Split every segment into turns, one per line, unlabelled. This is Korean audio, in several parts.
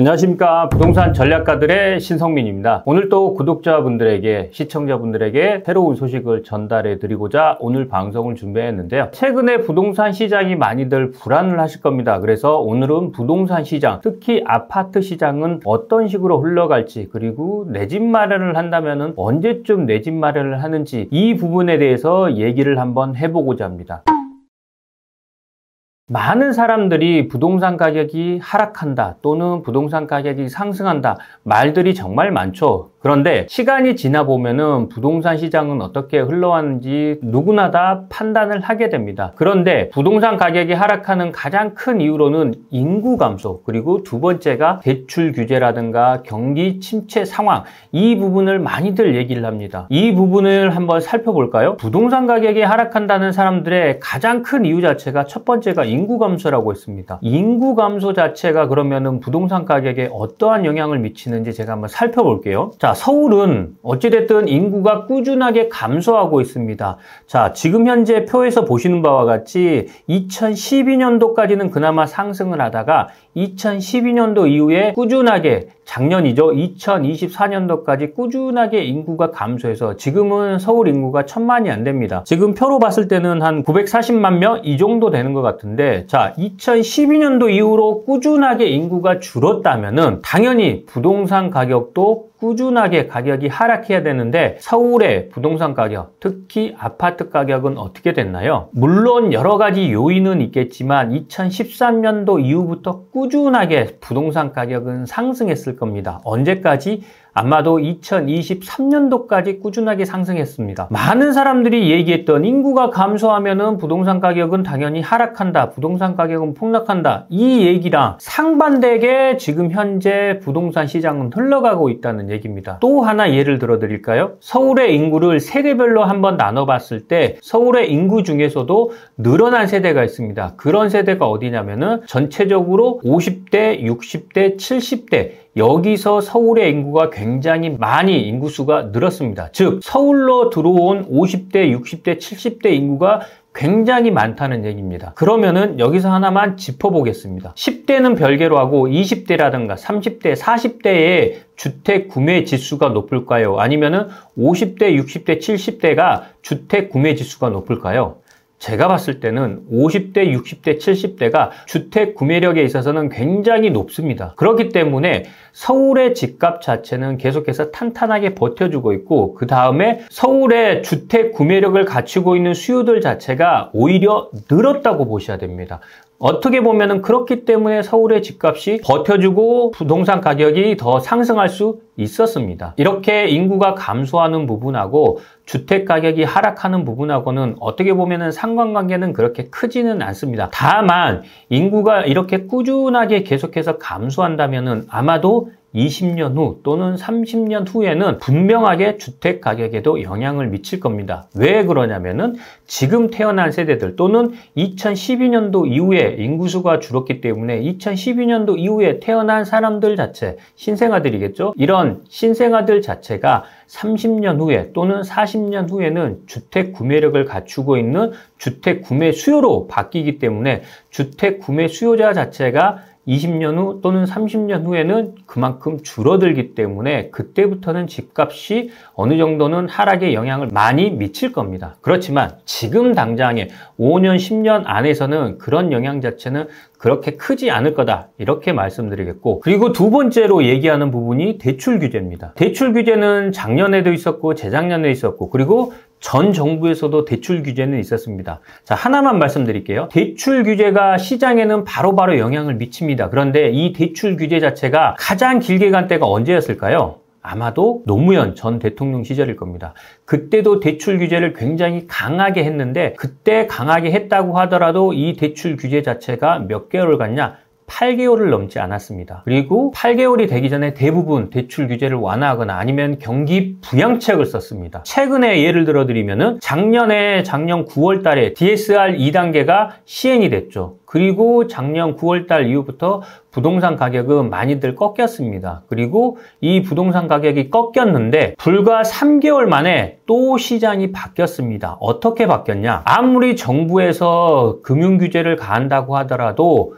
안녕하십니까. 부동산 전략가들의 신성민입니다. 오늘 또 구독자분들에게, 시청자분들에게 새로운 소식을 전달해 드리고자 오늘 방송을 준비했는데요. 최근에 부동산 시장이 많이들 불안을 하실 겁니다. 그래서 오늘은 부동산 시장, 특히 아파트 시장은 어떤 식으로 흘러갈지, 그리고 내 집 마련을 한다면 언제쯤 내 집 마련을 하는지, 이 부분에 대해서 얘기를 한번 해보고자 합니다. 많은 사람들이 부동산 가격이 하락한다 또는 부동산 가격이 상승한다 말들이 정말 많죠. 그런데 시간이 지나 보면은 부동산 시장은 어떻게 흘러왔는지 누구나 다 판단을 하게 됩니다. 그런데 부동산 가격이 하락하는 가장 큰 이유로는 인구 감소, 그리고 두 번째가 대출 규제라든가 경기 침체 상황, 이 부분을 많이들 얘기를 합니다. 이 부분을 한번 살펴볼까요? 부동산 가격이 하락한다는 사람들의 가장 큰 이유 자체가 첫 번째가 인구 감소라고 했습니다. 인구 감소 자체가 그러면은 부동산 가격에 어떠한 영향을 미치는지 제가 한번 살펴볼게요. 자, 서울은 어찌됐든 인구가 꾸준하게 감소하고 있습니다. 자, 지금 현재 표에서 보시는 바와 같이 2012년도까지는 그나마 상승을 하다가 2012년도 이후에 꾸준하게, 작년이죠, 2024년도까지 꾸준하게 인구가 감소해서 지금은 서울 인구가 1000만이 안 됩니다. 지금 표로 봤을 때는 한 940만 명 이 정도 되는 것 같은데, 자, 2012년도 이후로 꾸준하게 인구가 줄었다면은 당연히 부동산 가격도 꾸준하게 가격이 하락해야 되는데, 서울의 부동산 가격, 특히 아파트 가격은 어떻게 됐나요? 물론 여러 가지 요인은 있겠지만 2013년도 이후부터 꾸준하게 부동산 가격은 상승했을 겁니다. 언제까지? 아마도 2023년도까지 꾸준하게 상승했습니다. 많은 사람들이 얘기했던 인구가 감소하면은 부동산 가격은 당연히 하락한다, 부동산 가격은 폭락한다, 이 얘기랑 상반되게 지금 현재 부동산 시장은 흘러가고 있다는 얘기입니다. 또 하나 예를 들어 드릴까요? 서울의 인구를 세대별로 한번 나눠봤을 때 서울의 인구 중에서도 늘어난 세대가 있습니다. 그런 세대가 어디냐면은 전체적으로 50대, 60대, 70대, 여기서 서울의 인구가 굉장히 많이 인구수가 늘었습니다. 즉 서울로 들어온 50대, 60대, 70대 인구가 굉장히 많다는 얘기입니다. 그러면은 여기서 하나만 짚어보겠습니다. 10대는 별개로 하고 20대라든가 30대, 40대의 주택 구매 지수가 높을까요? 아니면은 50대, 60대, 70대가 주택 구매 지수가 높을까요? 제가 봤을 때는 50대, 60대, 70대가 주택 구매력에 있어서는 굉장히 높습니다. 그렇기 때문에 서울의 집값 자체는 계속해서 탄탄하게 버텨주고 있고, 그 다음에 서울의 주택 구매력을 갖추고 있는 수요들 자체가 오히려 늘었다고 보셔야 됩니다. 어떻게 보면은 그렇기 때문에 서울의 집값이 버텨주고 부동산 가격이 더 상승할 수 있었습니다. 이렇게 인구가 감소하는 부분하고 주택 가격이 하락하는 부분하고는 어떻게 보면은 상관관계는 그렇게 크지는 않습니다. 다만 인구가 이렇게 꾸준하게 계속해서 감소한다면은 아마도 20년 후 또는 30년 후에는 분명하게 주택 가격에도 영향을 미칠 겁니다. 왜 그러냐면은 지금 태어난 세대들 또는 2012년도 이후에 인구수가 줄었기 때문에 2012년도 이후에 태어난 사람들 자체, 신생아들이겠죠? 이런 신생아들 자체가 30년 후에 또는 40년 후에는 주택 구매력을 갖추고 있는 주택 구매 수요로 바뀌기 때문에 주택 구매 수요자 자체가 20년 후 또는 30년 후에는 그만큼 줄어들기 때문에 그때부터는 집값이 어느 정도는 하락에 영향을 많이 미칠 겁니다. 그렇지만 지금 당장에 5년, 10년 안에서는 그런 영향 자체는 그렇게 크지 않을 거다, 이렇게 말씀드리겠고, 그리고 두 번째로 얘기하는 부분이 대출 규제입니다. 대출 규제는 작년에도 있었고 재작년에 있었고, 그리고 전 정부에서도 대출 규제는 있었습니다. 자, 하나만 말씀드릴게요. 대출 규제가 시장에는 바로바로 영향을 미칩니다. 그런데 이 대출 규제 자체가 가장 길게 간 때가 언제였을까요? 아마도 노무현 전 대통령 시절일 겁니다. 그때도 대출 규제를 굉장히 강하게 했는데, 그때 강하게 했다고 하더라도 이 대출 규제 자체가 몇 개월을 갔냐? 8개월을 넘지 않았습니다. 그리고 8개월이 되기 전에 대부분 대출 규제를 완화하거나 아니면 경기 부양책을 썼습니다. 최근에 예를 들어 드리면은 작년 9월 달에 DSR 2단계가 시행이 됐죠. 그리고 작년 9월 달 이후부터 부동산 가격은 많이들 꺾였습니다. 그리고 이 부동산 가격이 꺾였는데 불과 3개월 만에 또 시장이 바뀌었습니다. 어떻게 바뀌었냐? 아무리 정부에서 금융 규제를 가한다고 하더라도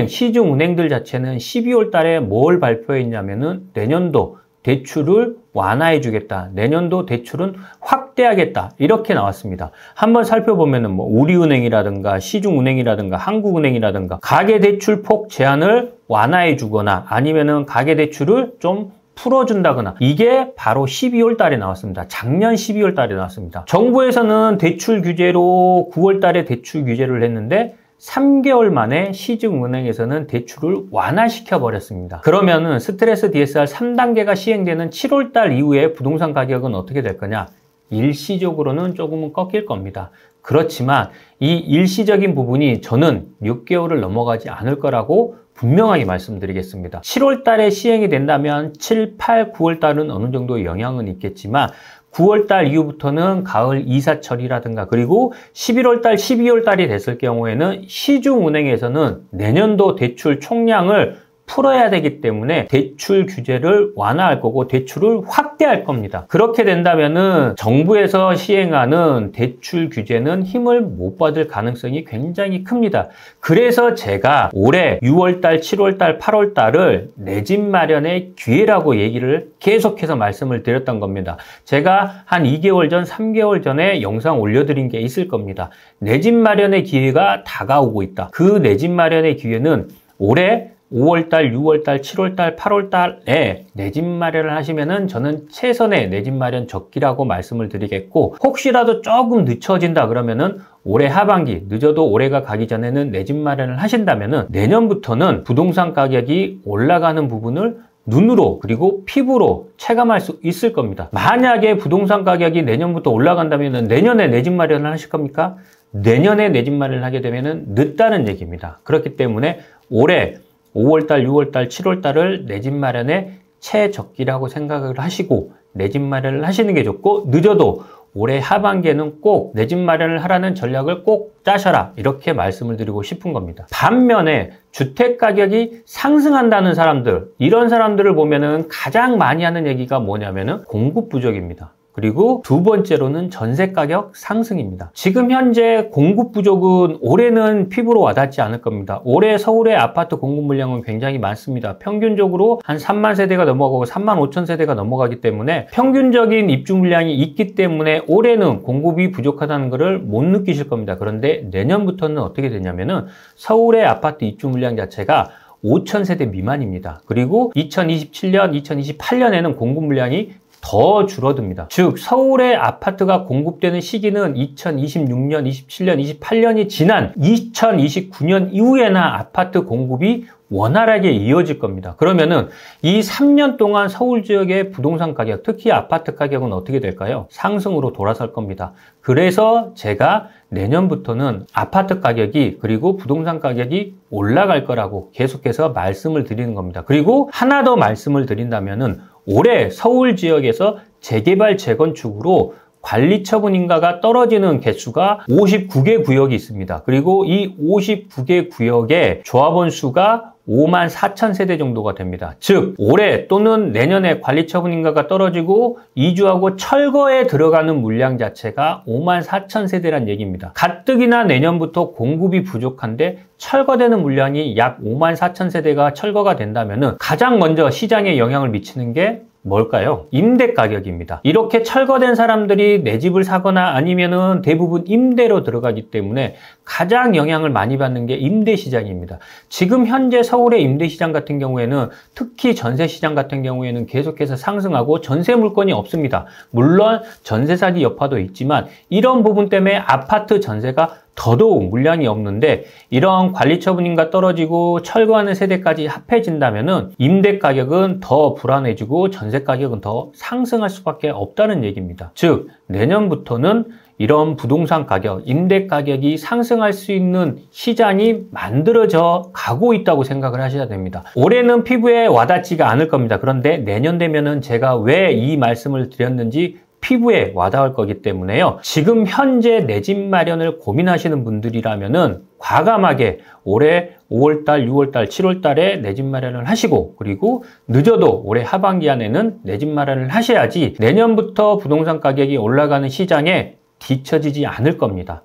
시중은행들 자체는 12월 달에 뭘 발표했냐면은 내년도 대출을 완화해 주겠다. 내년도 대출은 확대하겠다. 이렇게 나왔습니다. 한번 살펴보면은 뭐 우리은행이라든가 시중은행이라든가 한국은행이라든가 가계대출폭 제한을 완화해 주거나 아니면은 가계대출을 좀 풀어준다거나 이게 바로 12월 달에 나왔습니다. 작년 12월 달에 나왔습니다. 정부에서는 대출 규제로 9월 달에 대출 규제를 했는데 3개월 만에 시중은행에서는 대출을 완화시켜 버렸습니다. 그러면은 스트레스 DSR 3단계가 시행되는 7월 달 이후에 부동산 가격은 어떻게 될 거냐? 일시적으로는 조금은 꺾일 겁니다. 그렇지만 이 일시적인 부분이 저는 6개월을 넘어가지 않을 거라고 분명하게 말씀드리겠습니다. 7월 달에 시행이 된다면 7, 8, 9월 달은 어느 정도 영향은 있겠지만 9월 달 이후부터는 가을 이사철이라든가 그리고 11월 달, 12월 달이 됐을 경우에는 시중은행에서는 내년도 대출 총량을 풀어야 되기 때문에 대출 규제를 완화할 거고 대출을 확대할 겁니다. 그렇게 된다면은 정부에서 시행하는 대출 규제는 힘을 못 받을 가능성이 굉장히 큽니다. 그래서 제가 올해 6월달, 7월달, 8월달을 내 집 마련의 기회라고 얘기를 계속해서 말씀을 드렸던 겁니다. 제가 한 2개월 전, 3개월 전에 영상 올려드린 게 있을 겁니다. 내 집 마련의 기회가 다가오고 있다. 그 내 집 마련의 기회는 올해 5월달, 6월달, 7월달, 8월달에 내 집 마련을 하시면은 저는 최선의 내 집 마련 적기라고 말씀을 드리겠고 혹시라도 조금 늦춰진다 그러면은 올해 하반기, 늦어도 올해가 가기 전에는 내 집 마련을 하신다면은 내년부터는 부동산 가격이 올라가는 부분을 눈으로 그리고 피부로 체감할 수 있을 겁니다. 만약에 부동산 가격이 내년부터 올라간다면 내년에 내 집 마련을 하실 겁니까? 내년에 내 집 마련을 하게 되면 늦다는 얘기입니다. 그렇기 때문에 올해 5월달, 6월달, 7월달을 내 집 마련의 최적기라고 생각을 하시고 내 집 마련을 하시는 게 좋고 늦어도 올해 하반기에는 꼭 내 집 마련을 하라는 전략을 꼭 짜셔라 이렇게 말씀을 드리고 싶은 겁니다. 반면에 주택가격이 상승한다는 사람들 이런 사람들을 보면은 가장 많이 하는 얘기가 뭐냐면은 공급 부족입니다. 그리고 두 번째로는 전세 가격 상승입니다. 지금 현재 공급 부족은 올해는 피부로 와닿지 않을 겁니다. 올해 서울의 아파트 공급 물량은 굉장히 많습니다. 평균적으로 한 3만 세대가 넘어가고 3만 5천 세대가 넘어가기 때문에 평균적인 입주 물량이 있기 때문에 올해는 공급이 부족하다는 것을 못 느끼실 겁니다. 그런데 내년부터는 어떻게 되냐면은 서울의 아파트 입주 물량 자체가 5천 세대 미만입니다. 그리고 2027년, 2028년에는 공급 물량이 더 줄어듭니다. 즉 서울의 아파트가 공급되는 시기는 2026년, 27년, 28년이 지난 2029년 이후에나 아파트 공급이 원활하게 이어질 겁니다. 그러면은 이 3년 동안 서울 지역의 부동산 가격, 특히 아파트 가격은 어떻게 될까요? 상승으로 돌아설 겁니다. 그래서 제가 내년부터는 아파트 가격이 그리고 부동산 가격이 올라갈 거라고 계속해서 말씀을 드리는 겁니다. 그리고 하나 더 말씀을 드린다면은 올해 서울 지역에서 재개발 재건축으로 관리처분 인가가 떨어지는 개수가 59개 구역이 있습니다. 그리고 이 59개 구역의 조합원 수가 5만 4천 세대 정도가 됩니다. 즉 올해 또는 내년에 관리처분 인가가 떨어지고 이주하고 철거에 들어가는 물량 자체가 5만 4천 세대란 얘기입니다. 가뜩이나 내년부터 공급이 부족한데 철거되는 물량이 약 5만 4천 세대가 철거가 된다면 가장 먼저 시장에 영향을 미치는 게 뭘까요? 임대 가격입니다. 이렇게 철거된 사람들이 내 집을 사거나 아니면은 대부분 임대로 들어가기 때문에 가장 영향을 많이 받는 게 임대 시장입니다. 지금 현재 서울의 임대 시장 같은 경우에는 특히 전세 시장 같은 경우에는 계속해서 상승하고 전세 물건이 없습니다. 물론 전세 사기 여파도 있지만 이런 부분 때문에 아파트 전세가 더더욱 물량이 없는데 이런 관리처분인가 떨어지고 철거하는 세대까지 합해진다면은 임대 가격은 더 불안해지고 전세 가격은 더 상승할 수밖에 없다는 얘기입니다. 즉 내년부터는 이런 부동산 가격, 임대 가격이 상승할 수 있는 시장이 만들어져 가고 있다고 생각을 하셔야 됩니다. 올해는 피부에 와닿지가 않을 겁니다. 그런데 내년 되면은 제가 왜 이 말씀을 드렸는지 피부에 와닿을 거기 때문에요. 지금 현재 내 집 마련을 고민하시는 분들이라면은 과감하게 올해 5월달, 6월달, 7월달에 내 집 마련을 하시고 그리고 늦어도 올해 하반기 안에는 내 집 마련을 하셔야지 내년부터 부동산 가격이 올라가는 시장에 뒤처지지 않을 겁니다.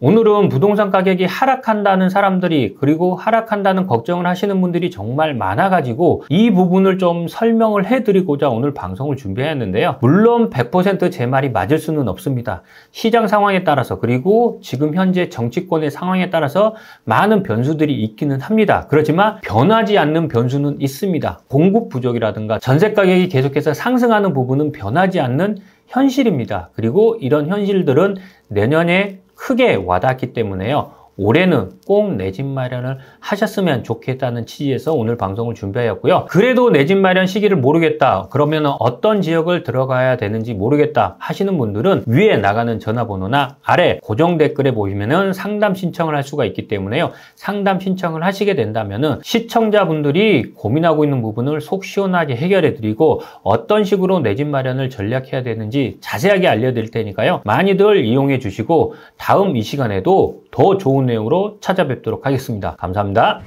오늘은 부동산 가격이 하락한다는 사람들이 그리고 하락한다는 걱정을 하시는 분들이 정말 많아가지고 이 부분을 좀 설명을 해드리고자 오늘 방송을 준비했는데요. 물론 100% 제 말이 맞을 수는 없습니다. 시장 상황에 따라서 그리고 지금 현재 정치권의 상황에 따라서 많은 변수들이 있기는 합니다. 그렇지만 변하지 않는 변수는 있습니다. 공급 부족이라든가 전세 가격이 계속해서 상승하는 부분은 변하지 않는 현실입니다. 그리고 이런 현실들은 내년에 크게 와닿기 때문에요. 올해는 꼭 내 집 마련을 하셨으면 좋겠다는 취지에서 오늘 방송을 준비하였고요. 그래도 내 집 마련 시기를 모르겠다. 그러면 어떤 지역을 들어가야 되는지 모르겠다 하시는 분들은 위에 나가는 전화번호나 아래 고정 댓글에 보시면은 상담 신청을 할 수가 있기 때문에요. 상담 신청을 하시게 된다면은 시청자분들이 고민하고 있는 부분을 속 시원하게 해결해 드리고 어떤 식으로 내 집 마련을 전략해야 되는지 자세하게 알려드릴 테니까요. 많이들 이용해 주시고 다음 이 시간에도 더 좋은 내용으로 찾아뵙도록 하겠습니다. 감사합니다.